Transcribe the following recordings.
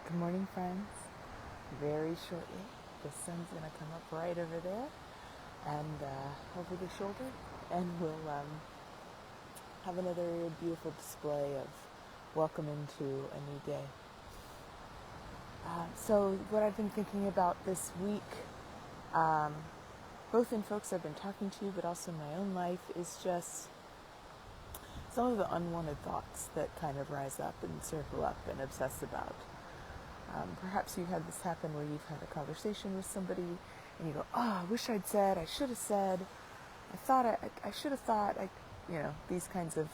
Good morning, friends. Very shortly, the sun's going to come up right over there and over the shoulder, and we'll have another beautiful display of welcome into a new day. So, what I've been thinking about this week, both in folks I've been talking to, but also in my own life, is just some of the unwanted thoughts that kind of rise up and circle up and obsess about. Perhaps you've had this happen where you've had a conversation with somebody and you go, oh, I wish I'd said, I should have said, I thought I should have thought, these kinds of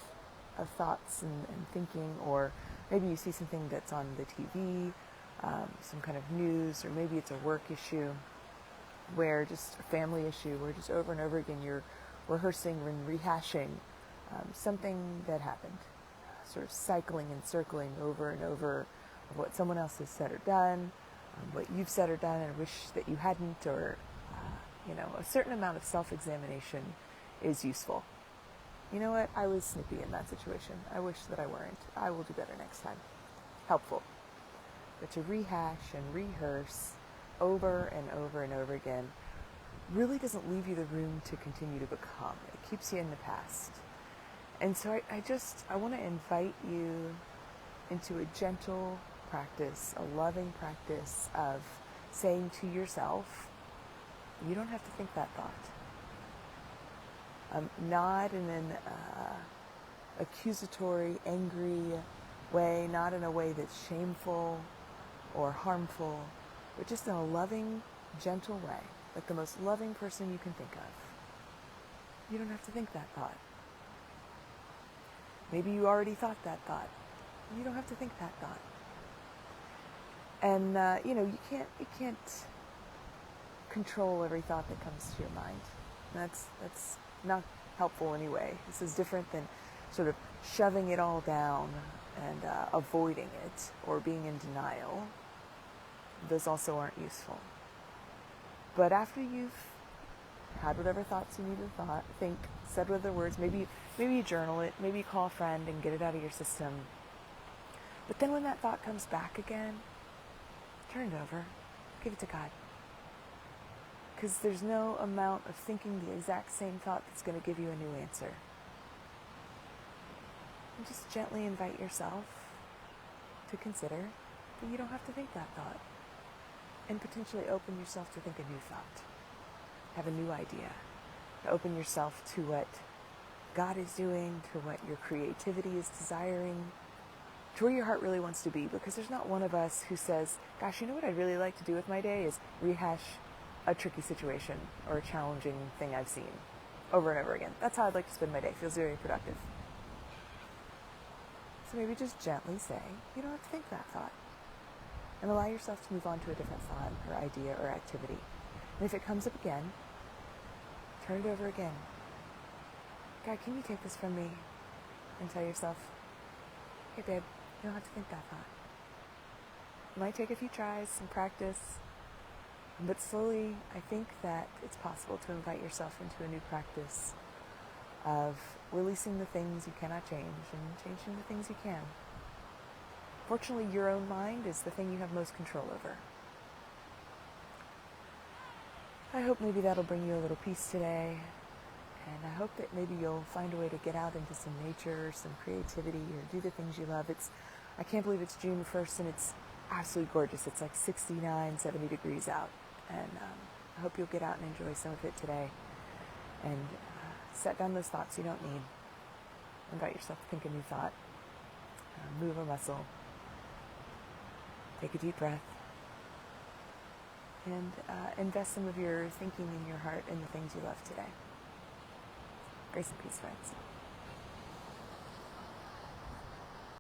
thoughts and thinking. Or maybe you see something that's on the TV, some kind of news, or maybe it's a work issue, where just a family issue, where just over and over again you're rehearsing and rehashing something that happened, sort of cycling and circling over and over of what someone else has said or done, what you've said or done and wish that you hadn't, or, a certain amount of self-examination is useful. You know what? I was snippy in that situation. I wish that I weren't. I will do better next time. Helpful. But to rehash and rehearse over and over and over again really doesn't leave you the room to continue to become. It keeps you in the past. And so I want to invite you into a gentle practice, a loving practice of saying to yourself, you don't have to think that thought. Not in an accusatory, angry way, not in a way that's shameful or harmful, but just in a loving, gentle way, like the most loving person you can think of. You don't have to think that thought. Maybe you already thought that thought. You don't have to think that thought. And you can't control every thought that comes to your mind. That's not helpful anyway. This is different than sort of shoving it all down and avoiding it or being in denial. Those also aren't useful. But after you've had whatever thoughts you need to think, said whatever words, maybe you journal it, maybe you call a friend and get it out of your system. But then when that thought comes back again, turn it over, give it to God. Because there's no amount of thinking the exact same thought that's going to give you a new answer. And just gently invite yourself to consider that you don't have to think that thought. And potentially open yourself to think a new thought. Have a new idea. Open yourself to what God is doing, to what your creativity is desiring, to where your heart really wants to be. Because there's not one of us who says, gosh, you know what I'd really like to do with my day is rehash a tricky situation or a challenging thing I've seen over and over again. That's how I'd like to spend my day. It feels very productive. So maybe just gently say, you don't have to think that thought. And allow yourself to move on to a different thought or idea or activity. And if it comes up again, turn it over again. God, can you take this from me? And tell yourself, hey babe, you don't have to think that thought. It might take a few tries, some practice, but slowly I think that it's possible to invite yourself into a new practice of releasing the things you cannot change and changing the things you can. Fortunately, your own mind is the thing you have most control over. I hope maybe that'll bring you a little peace today. And I hope that maybe you'll find a way to get out into some nature, some creativity, or do the things you love. I can't believe it's June 1st and it's absolutely gorgeous. It's like 69, 70 degrees out. And I hope you'll get out and enjoy some of it today. And set down those thoughts you don't need. Invite yourself to think a new thought. Move a muscle. Take a deep breath. And invest some of your thinking in your heart in the things you love today. Grace and peace, friends.